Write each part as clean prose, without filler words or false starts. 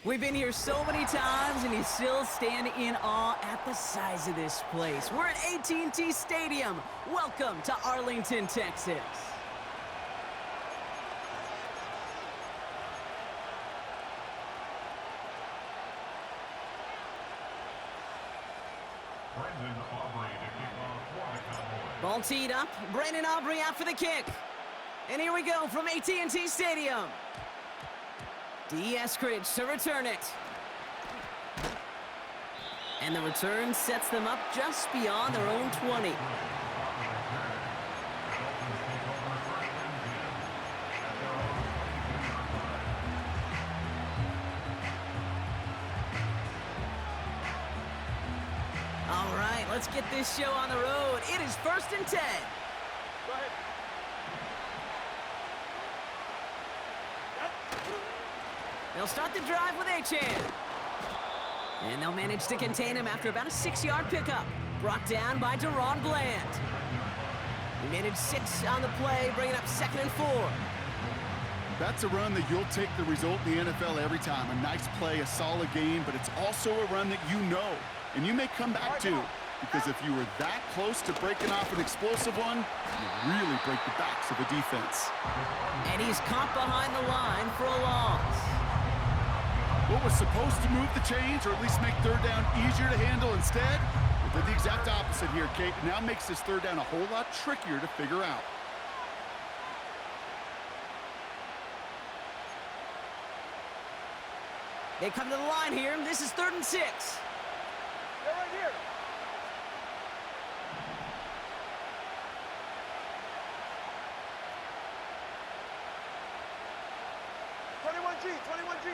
We've been here so many times, and you still stand in awe at the size of this place. We're at AT&T Stadium. Welcome to Arlington, Texas. Ball teed up. Brandon Aubrey out for the kick. And here we go from AT&T Stadium. D. Eskridge to return it. And the return sets them up just beyond their own 20. All right, let's get this show on the road. It is 1st and 10. Go ahead. They'll start the drive with Achane. And they'll manage to contain him after about a 6-yard pickup. Brought down by Deron Bland. He managed 6 on the play, bringing up 2nd and 4. That's a run that you'll take the result in the NFL every time. A nice play, a solid game, but it's also a run that you know. And you may come back to, because if you were that close to breaking off an explosive one, you really break the backs of the defense. And he's caught behind the line for a loss. What was supposed to move the chains, or at least make 3rd down easier to handle instead, it did the exact opposite here, Kate. Now makes this 3rd down a whole lot trickier to figure out. They come to the line here. This is 3rd and 6. They're right here. Twenty-one G.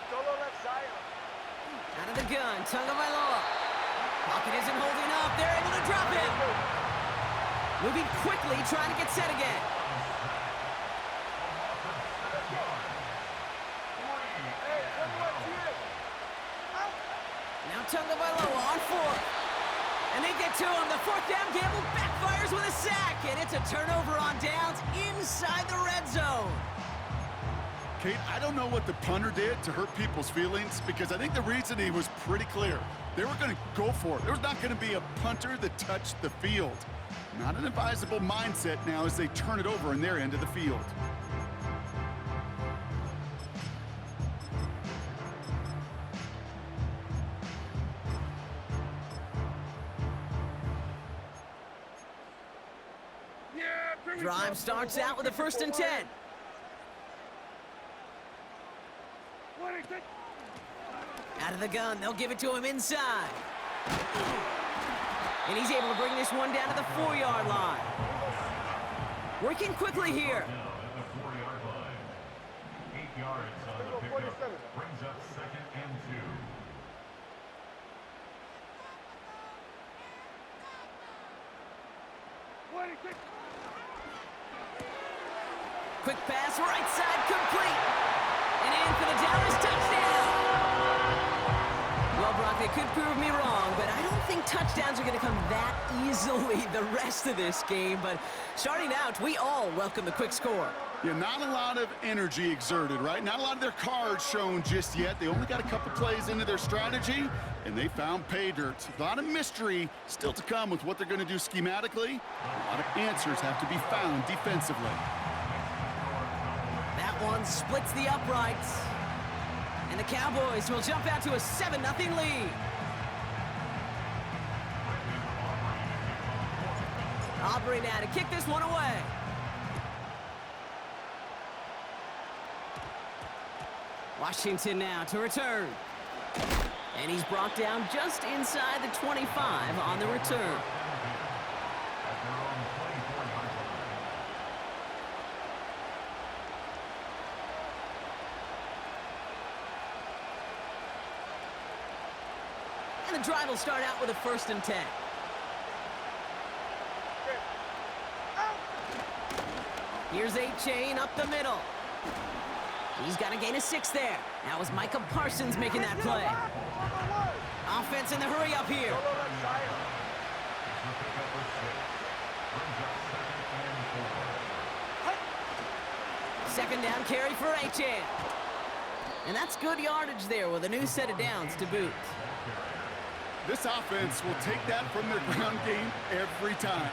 Solo left side. Out of the gun, Tagovailoa. Pocket isn't holding up. They're able to drop him. Moving quickly, trying to get set again. Now Tagovailoa on 4th. And they get to him. The 4th down gamble backfires with a sack. And it's a turnover on downs inside the red zone. Kate, I don't know what the punter did to hurt people's feelings, because I think the reasoning was pretty clear. They were going to go for it. There was not going to be a punter that touched the field. Not an advisable mindset now as they turn it over in their end of the field. Drive starts out with a 1st and 10. Out of the gun, they'll give it to him inside. And he's able to bring this one down to the 4-yard line. Working quickly here. At the 4-yard line. 8 yards on the pickup. Brings up 2nd and 2. Quick pass, right side, complete. And in for the Dallas touchdown. Well, Brock, they could prove me wrong, but I don't think touchdowns are going to come that easily the rest of this game. But starting out, we all welcome the quick score. Yeah, not a lot of energy exerted, right? Not a lot of their cards shown just yet. They only got a couple plays into their strategy, and they found pay dirt. A lot of mystery still to come with what they're going to do schematically. A lot of answers have to be found defensively. That one splits the uprights. And the Cowboys will jump out to a 7-0 lead. Aubrey now to kick this one away. Washington now to return. And he's brought down just inside the 25 on the return. And the drive will start out with a 1st and 10. Here's Achane up the middle. He's got to gain a 6 there. That was Micah Parsons making that play. Offense in the hurry up here. 2nd down carry for Achane. And that's good yardage there with a new set of downs to boot. This offense will take that from their ground game every time.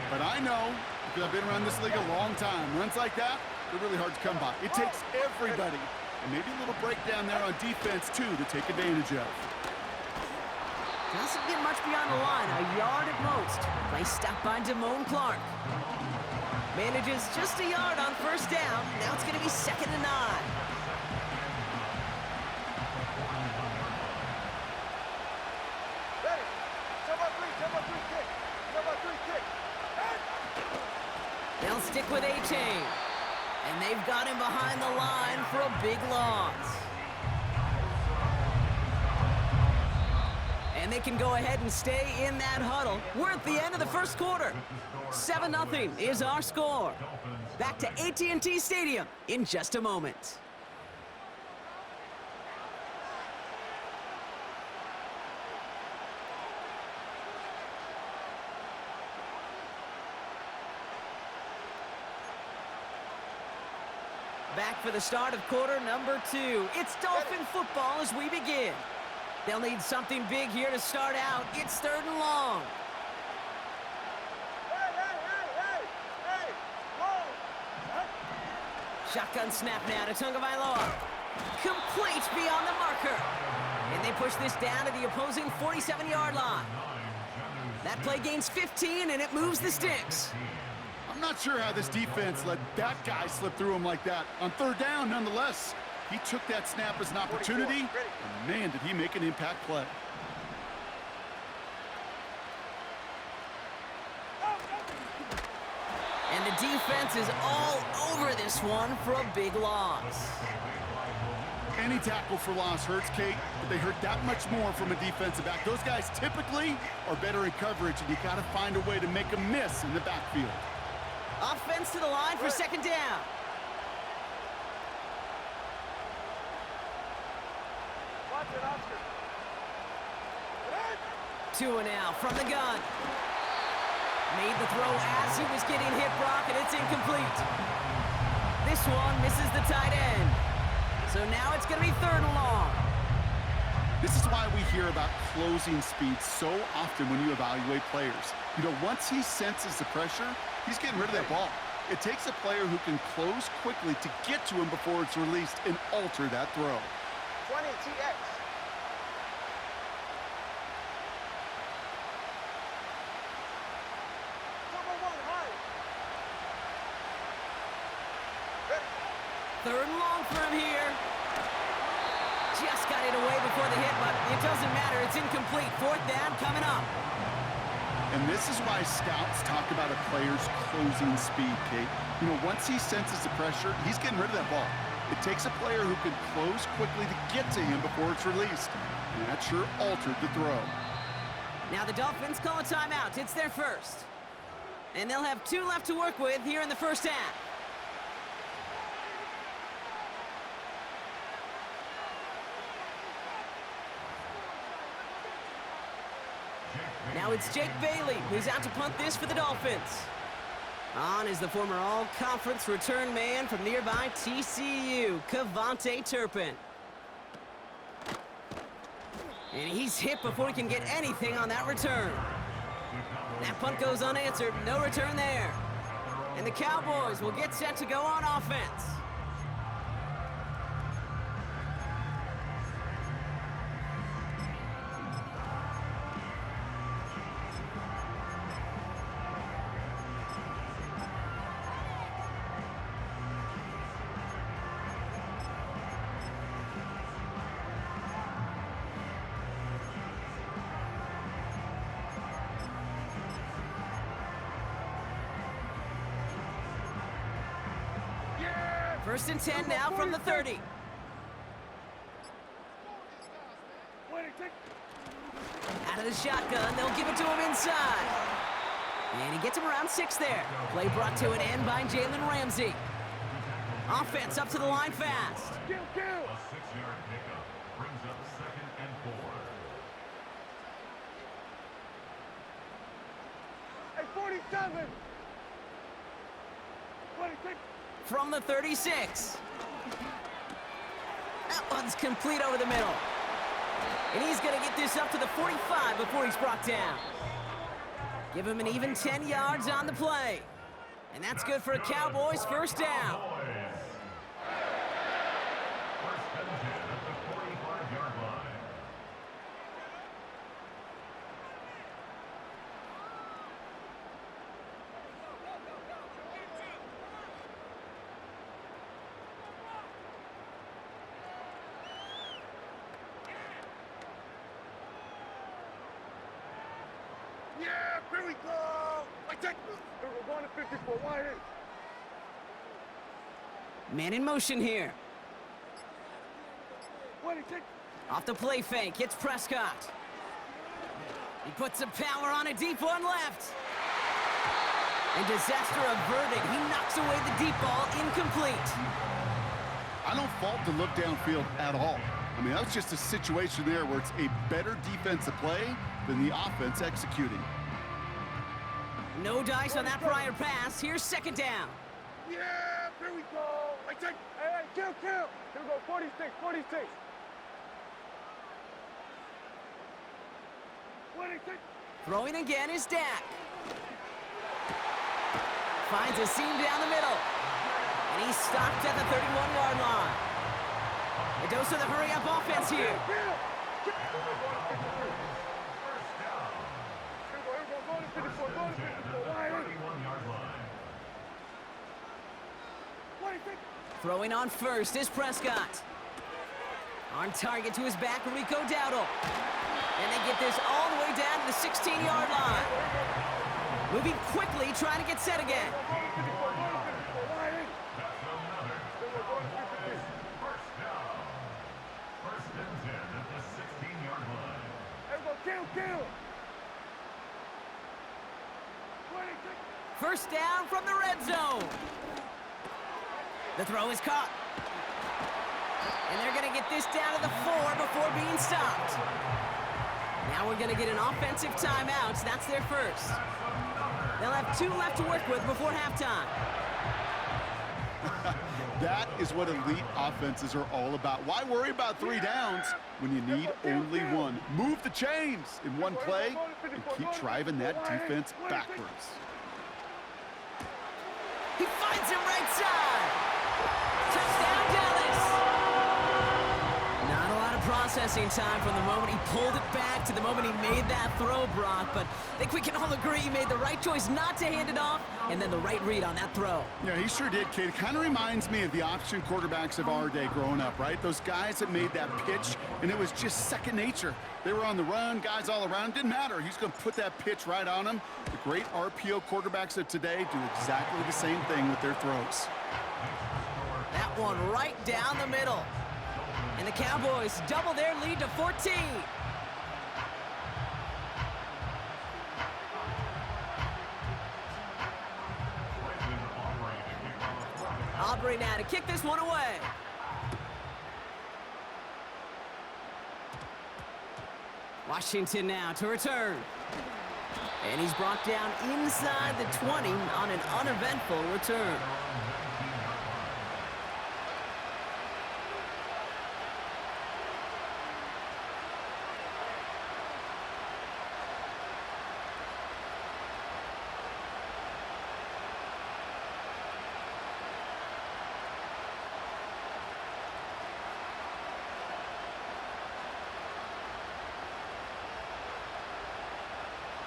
But I know, because I've been around this league a long time, runs like that, they're really hard to come by. It takes everybody, and maybe a little breakdown there on defense, too, to take advantage of. Doesn't get much beyond the line, a yard at most. Play stopped by Damone Clark. Manages just a yard on first down. Now it's going to be 2nd and 9. Ready. 7-3 kick. 7-3 kick. They'll stick with A-Chain. And they've got him behind the line for a big loss. And they can go ahead and stay in that huddle. We're at the end of the first quarter. 7-0 is our score. Back to AT&T Stadium in just a moment. Back for the start of quarter number 2. It's Dolphin football as we begin. They'll need something big here to start out. It's 3rd and long. Hey, long. Shotgun snap now to Tagovailoa. Complete beyond the marker. And they push this down to the opposing 47-yard line. That play gains 15, and it moves the sticks. I'm not sure how this defense let that guy slip through him like that. On 3rd down, nonetheless, he took that snap as an opportunity, and man, did he make an impact play. And the defense is all over this one for a big loss. Any tackle for loss hurts, Kate, but they hurt that much more from a defensive back. Those guys typically are better in coverage, and you got to find a way to make a miss in the backfield. Offense to the line for 2nd down. Watch it, Oscar. 2 and out from the gun. Made the throw as he was getting hit, Brock, and it's incomplete. This one misses the tight end. So now it's going to be 3rd and long. This is why we hear about closing speed so often when you evaluate players. You know, once he senses the pressure, he's getting rid of that ball. It takes a player who can close quickly to get to him before it's released and alter that throw. 20 TX. Number 1 high. Ready. 3rd and long for him here. Just got it away before the hit, but it doesn't matter. It's incomplete. 4th down coming up. And this is why scouts talk about a player's closing speed, Kate. You know, once he senses the pressure, he's getting rid of that ball. It takes a player who can close quickly to get to him before it's released. And that sure altered the throw. Now the Dolphins call a timeout. It's their first. And they'll have 2 left to work with here in the first half. Now it's Jake Bailey, who's out to punt this for the Dolphins. On is the former all-conference return man from nearby TCU, Kavontae Turpin. And he's hit before he can get anything on that return. That punt goes unanswered, no return there. And the Cowboys will get set to go on offense. First and 10 now from the 30. Out of the shotgun, they'll give it to him inside. And he gets him around 6 there. Play brought to an end by Jalen Ramsey. Offense up to the line fast. A 6-yard pickup brings up 2nd and 4. Hey, 47. 26. From the 36. one's complete over the middle. And he's going to get this up to the 45 before he's brought down. Give him an even 10 yards on the play. And that's good for a Cowboys first down. First and 10 at the 45-yard line. Yeah, here we go. I take this. We're going to 54. Wide in. Man in motion here. What he take? Off the play fake, hits Prescott. He puts some power on a deep one left. And disaster averted. He knocks away the deep ball, incomplete. I don't fault the look downfield at all. I mean, that was just a situation there where it's a better defensive play than the offense executing. No dice on that prior pass. Here's second down. Yeah, here we go. I take. Hey, kill. Here we go. 46. What he take? Throwing again is Dak. Finds a seam down the middle. And he's stopped at the 31-yard line. A dose of the hurry-up offense here. Here we go. Going to 54. Wide in. 31-yard line. What he take? Throwing on first is Prescott. On target to his back, Rico Dowdle. And they get this all the way down to the 16-yard line. Moving quickly, trying to get set again. Wide in. First down. First and 10 at the 16-yard line. Here we go. Kill. What he take? First down from the red zone. The throw is caught. And they're going to get this down to the 4 before being stopped. Now we're going to get an offensive timeout. That's their first. They'll have 2 left to work with before halftime. That is what elite offenses are all about. Why worry about 3 downs when you need only 1? Move the chains in one play and keep driving that defense backwards. He finds him right side. Touchdown, Dallas. Not a lot of processing time from the moment he pulled it back to the moment he made that throw, Brock. But I think we can all agree he made the right choice not to hand it off and then the right read on that throw. Yeah, he sure did, kid. It kind of reminds me of the option quarterbacks of our day growing up, right? Those guys that made that pitch, and it was just second nature. They were on the run, guys all around. Didn't matter. He's going to put that pitch right on them. The great RPO quarterbacks of today do exactly the same thing with their throws. That one right down the middle. And the Cowboys double their lead to 14. Aubrey now to kick this one away. Washington now to return. And he's brought down inside the 20 on an uneventful return.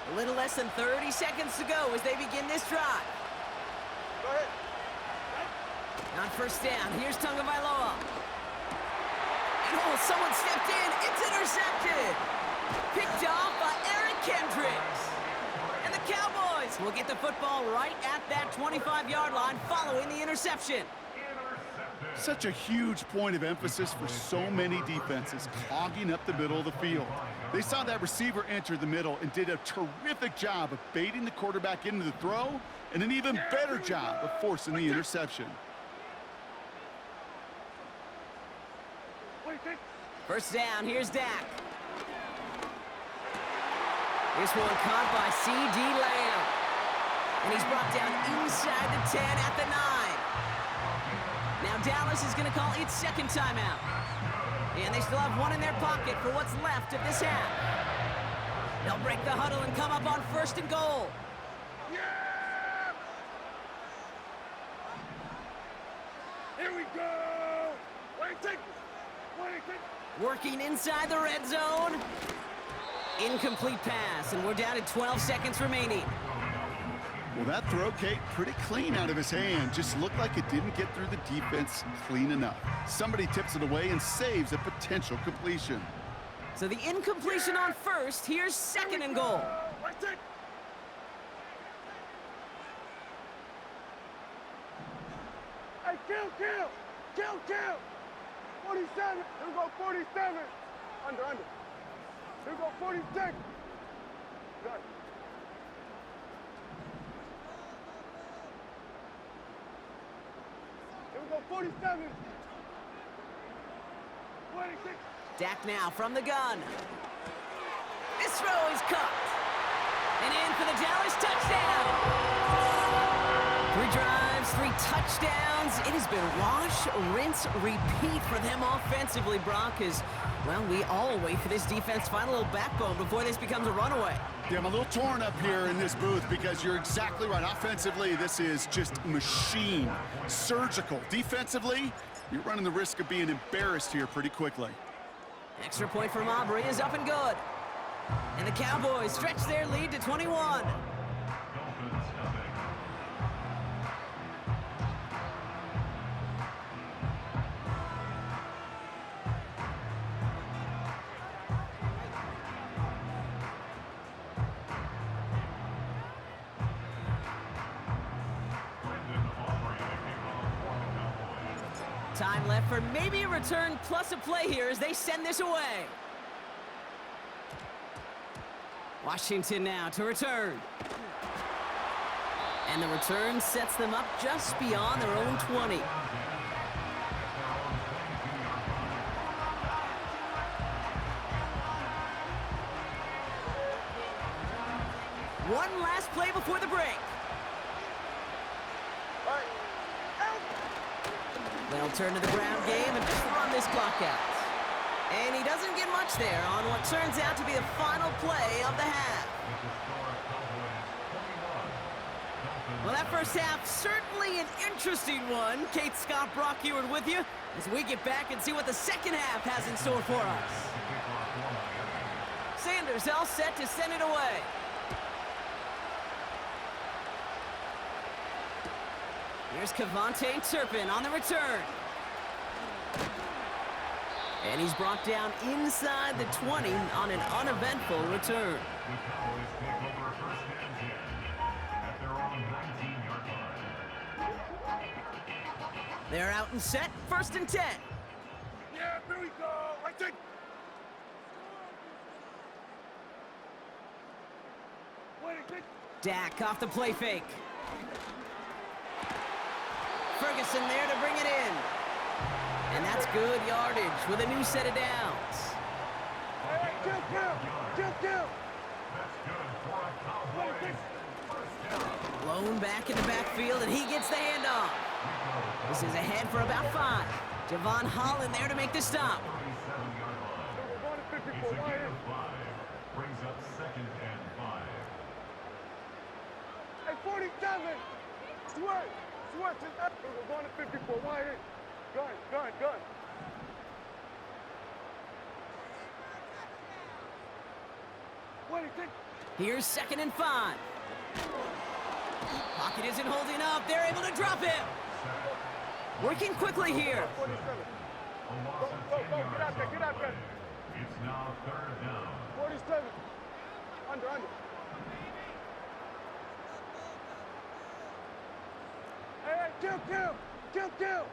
A little less than 30 seconds to go as they begin this drive. Go ahead. On first down, here's Tagovailoa. And oh, someone stepped in. It's intercepted. Picked off by Eric Kendricks. And the Cowboys will get the football right at that 25-yard line following the interception. Such a huge point of emphasis for so many defenses, clogging up the middle of the field. They saw that receiver enter the middle and did a terrific job of baiting the quarterback into the throw, and an even better job of forcing the interception. First down, here's Dak. This one caught by C.D. Lamb. And he's brought down inside the 10 at the 9. Now now, Dallas is going to call its second timeout. And they still have one in their pocket for what's left of this half. They'll break the huddle and come up on 1st and goal. Yeah! Here we go! Wait, take this! Wait, take this! Working inside the red zone. Incomplete pass, and we're down to 12 seconds remaining. Well, that throw, Kate, pretty clean out of his hand. Just looked like it didn't get through the defense clean enough. Somebody tips it away and saves a potential completion. So the incompletion on 1st. Here's 2nd and goal. Wait, take. Hey, kill! 47! Here we go, 47! Under. Here we go, 46! Good. Here we go, 47! 26! Dak now from the gun. This throw is caught. And in for the Dallas touchdown. 3 drives, 3 touchdowns. It has been wash, rinse, repeat for them offensively, Brock, as, well, we all wait for this defense to find a little backbone before this becomes a runaway. Yeah, I'm a little torn up here in this booth because you're exactly right. Offensively, this is just machine, surgical. Defensively, you're running the risk of being embarrassed here pretty quickly. Extra point from Aubrey is up and good. And the Cowboys stretch their lead to 21. Time left for maybe a return plus a play here as they send this away. Washington now to return. And the return sets them up just beyond their own 20. One last play before the break. They'll turn to the ground game and run this clock out. And he doesn't get much there on what turns out to be the final play of the half. Well, that first half, certainly an interesting one. Kate, Scott, Brock Ewart with you as we get back and see what the second half has in store for us. Sanders all set to send it away. Here's Kevontae Turpin on the return. And he's brought down inside the 20 on an uneventful return. The Cowboys take over 1st and 10 at their own 19-yard line. They're out and set, 1st and 10. Yeah, here we go. Right there. Dak off the play fake. Ferguson there to bring it in. And that's good yardage with a new set of downs. Hey, kill. That's good for a Cowboys first down. Blown back in the backfield, and he gets the handoff. This is ahead for about 5. Javon Holland there to make the stop. 37-yard line. It's a gain of 5. Brings up 2nd and 5. Hey, 47. Sweat. We're going to 54. Wide in. Gun. Here's 2nd and 5. Pocket isn't holding up. They're able to drop him. Working quickly here. 47. Go. Get out there. It's now 3rd down. 47. Under. Hey, kill.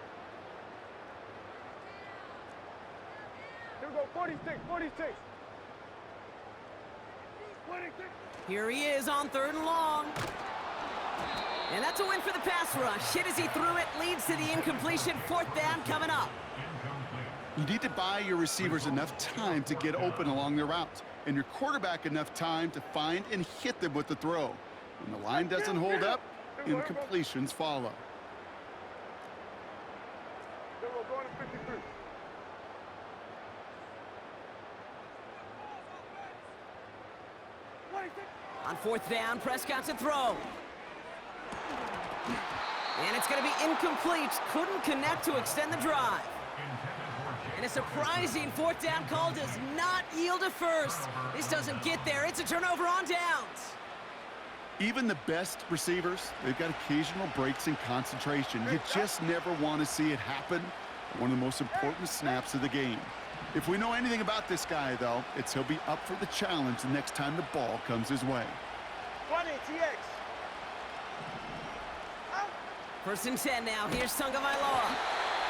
Here we go, 46. Here he is on 3rd and long. And that's a win for the pass rush. Hit as he threw it, leads to the incompletion. 4th down coming up. You need to buy your receivers enough time to get open along their routes, and your quarterback enough time to find and hit them with the throw. When the line doesn't hold up, incompletions follow. going to 53. On fourth down, Prescott to throw. And it's going to be incomplete. Couldn't connect to extend the drive. And a surprising fourth down call does not yield a first. This doesn't get there. It's a turnover on downs. Even the best receivers, they've got occasional breaks in concentration. You just never want to see it happen. One of the most important snaps of the game. If we know anything about this guy, though, it's he'll be up for the challenge the next time the ball comes his way. 20, TX. First and 10 now. Here's Tagovailoa.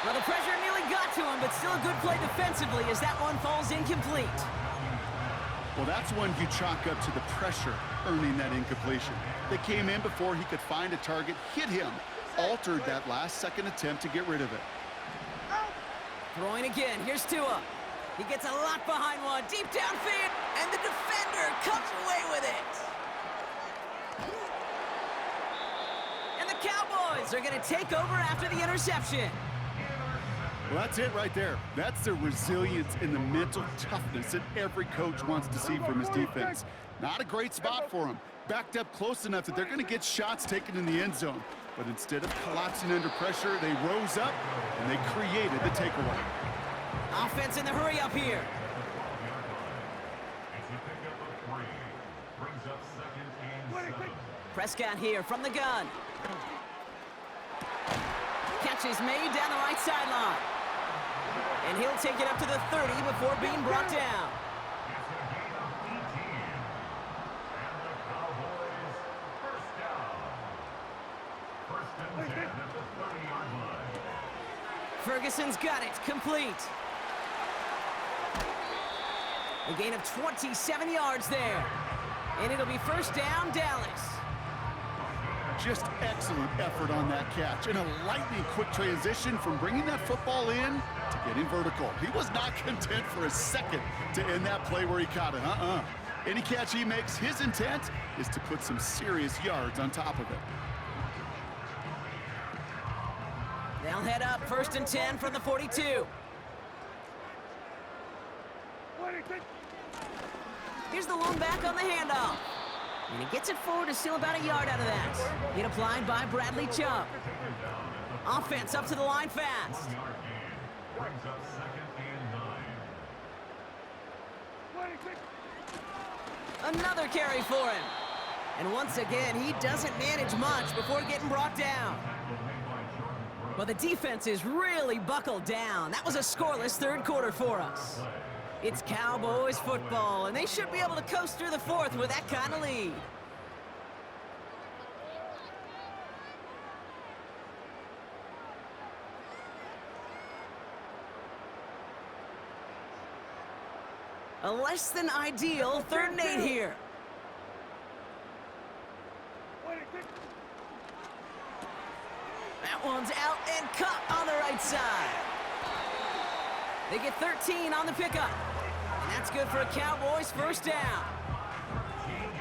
Well, the pressure nearly got to him, but still a good play defensively as that one falls incomplete. Well, that's one you chalk up to the pressure earning that incompletion. They came in before he could find a target, hit him, altered that last-second attempt to get rid of it. Throwing again. Here's Tua. He gets a lot behind one, deep downfield, and the defender comes away with it. And the Cowboys are going to take over after the interception. Well, that's it right there. That's the resilience and the mental toughness that every coach wants to see from his defense. Not a great spot for him. Backed up close enough that they're going to get shots taken in the end zone. But instead of collapsing under pressure, they rose up and they created the takeaway. Offense in the hurry up here. Prescott here from the gun. Catch is made down the right sideline. And he'll take it up to the 30 before being brought down. Ferguson's got it, complete. A gain of 27 yards there. And it'll be first down, Dallas. Just excellent effort on that catch. And a lightning quick transition from bringing that football in to getting vertical. He was not content for a second to end that play where he caught it. Any catch he makes, his intent is to put some serious yards on top of it. They'll head up first and 10 from the 42. Here's the lone back on the handoff. And he gets it forward to steal about a yard out of that. Hit applied by Bradley Chubb. Offense up to the line fast. Another carry for him. And once again, he doesn't manage much before getting brought down. Well, the defense is really buckled down. That was a scoreless third quarter for us. It's Cowboys football, and they should be able to coast through the fourth with that kind of lead. A less than ideal 3rd and 8 here. That one's out and cut on the right side. They get 13 on the pickup. And that's good for a Cowboys first down.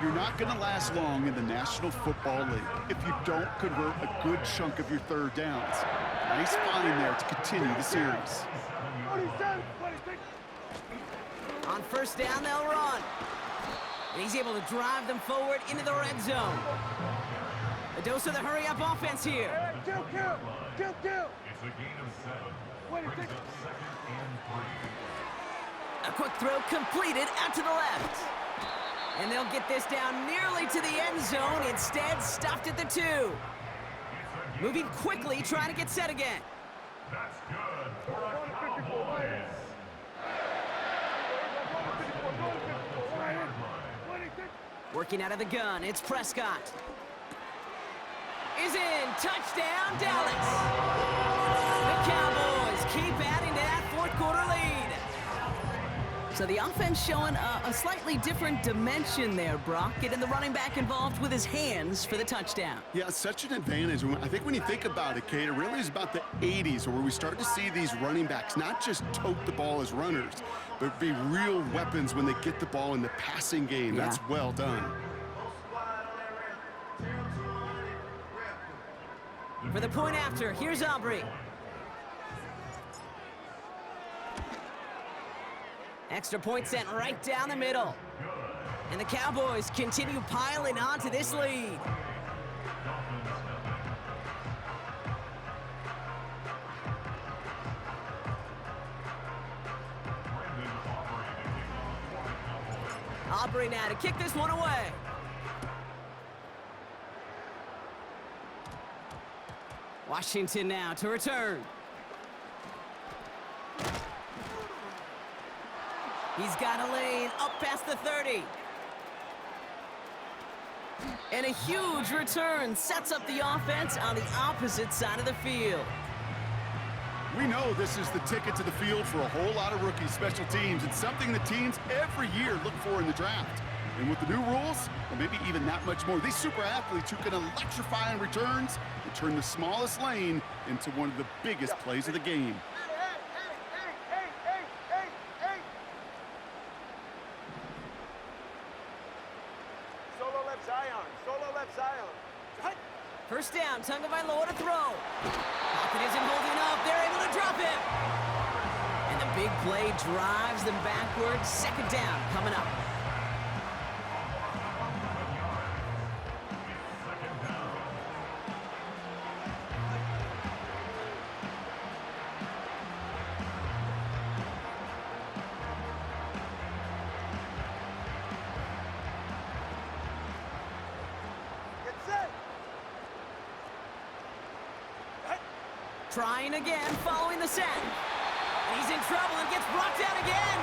You're not going to last long in the National Football League if you don't convert a good chunk of your third downs. Nice find there to continue the series. On first down, they'll run. And he's able to drive them forward into the red zone. A dose of the hurry-up offense here. Kill. It's a gain of 7. Brings up 2nd and 3. A quick throw completed out to the left. And they'll get this down nearly to the end zone. Instead, stopped at the 2. Moving quickly, trying to get set again. That's good for a Cowboys. Working out of the gun, it's Prescott. Is in. Touchdown, Dallas. The Cowboys keep adding to that fourth quarter lead. So the offense showing a slightly different dimension there, Brock. Getting the running back involved with his hands for the touchdown. Yeah, such an advantage. I think when you think about it, Kate, it really is about the 80s where we start to see these running backs not just tote the ball as runners, but be real weapons when they get the ball in the passing game. Yeah. That's well done. For the point after, here's Aubrey. Extra point sent right down the middle. And the Cowboys continue piling onto this lead. Aubrey now to kick this one away. Washington now to return. He's got a lane up past the 30. And a huge return sets up the offense on the opposite side of the field. We know this is the ticket to the field for a whole lot of rookie special teams. It's something that teams every year look for in the draft. And with the new rules, or maybe even that much more, these super athletes who can electrify on returns and turn the smallest lane into one of the biggest plays of the game. Solo left Zion. Solo left Zion. First down, Tagovailoa to throw. Pocket isn't holding up. They're able to drop him. And the big play drives them backwards. Second down coming up. Trying again, following the sack. And he's in trouble and gets brought down again.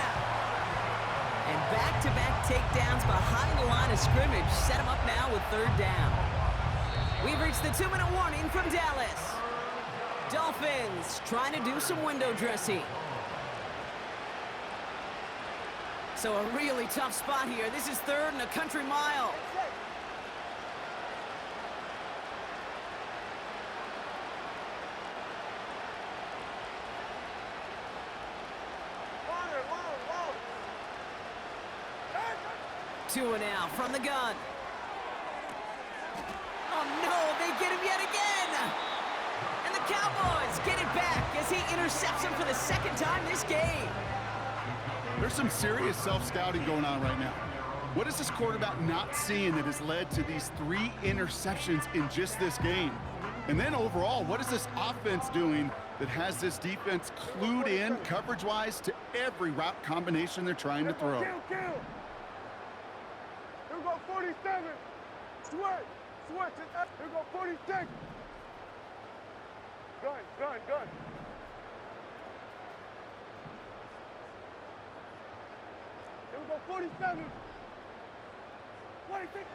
And back-to-back takedowns behind the line of scrimmage set him up now with third down. We've reached the 2-minute warning from Dallas. Dolphins trying to do some window dressing. So a really tough spot here. This is third and a country mile. Two and out from the gun. Oh no, they get him yet again! And the Cowboys get it back as he intercepts him for the second time this game. There's some serious self-scouting going on right now. What is this quarterback not seeing that has led to these 3 interceptions in just this game? And then overall, what is this offense doing that has this defense clued in coverage-wise to every route combination they're trying to throw? Kill. Here we go 47. Switch. Here we go 46. Gun. Here we go 47. 46.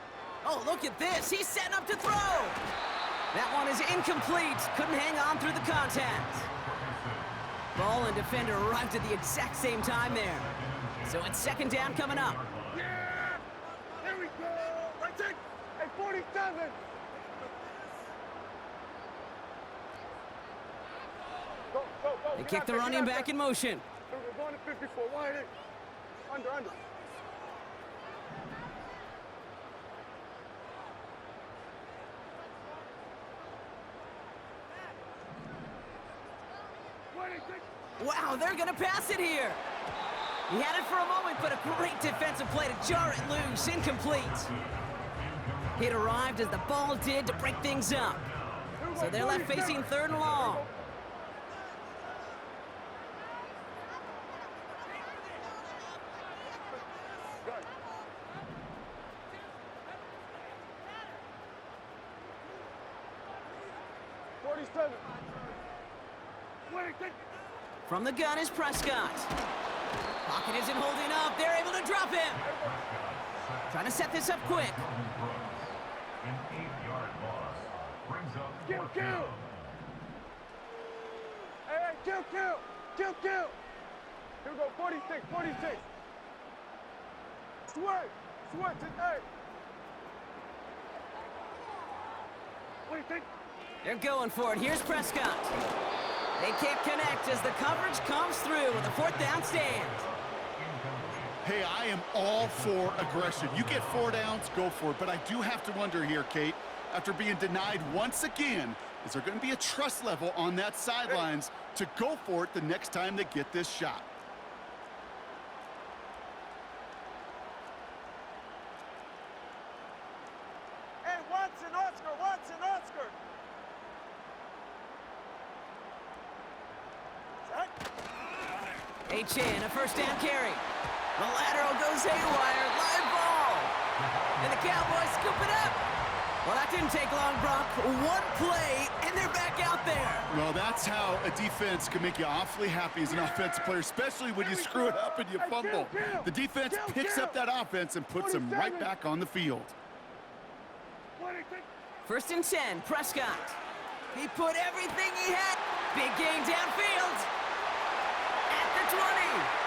Oh, look at this. He's setting up to throw. That one is incomplete. Couldn't hang on through the contact. Ball and defender arrived at the exact same time there. So it's second down coming up. Yeah! Here we go! Let's take at 47! Go. They kick the running back in motion. We're going to 54. Wide in. Under. Wow, they're going to pass it here. He had it for a moment, but a great defensive play to jar it loose. Incomplete. It arrived as the ball did to break things up. So they're left facing third and long. From the gun is Prescott. Pocket isn't holding up. They're able to drop him. Trying to set this up quick. An 8-yard loss brings up fourth Kill. down. Hey, kill. Here we go 46. Switch. Hey. They're going for it. Here's Prescott. They can't connect as the coverage comes through with a fourth down stand. Hey, I am all for aggression. You get 4 downs, go for it. But I do have to wonder here, Kate, after being denied once again, is there going to be a trust level on that sidelines to go for it the next time they get this shot? H.A. a first down carry. The lateral goes haywire. Live ball. And the Cowboys scoop it up. Well, that didn't take long, Brock. One play, and they're back out there. Well, that's how a defense can make you awfully happy as an offensive player, especially when you screw it up and you fumble. The defense picks up that offense and puts them right back on the field. First and 10, Prescott. He put everything he had. Big gain downfield. At the 20.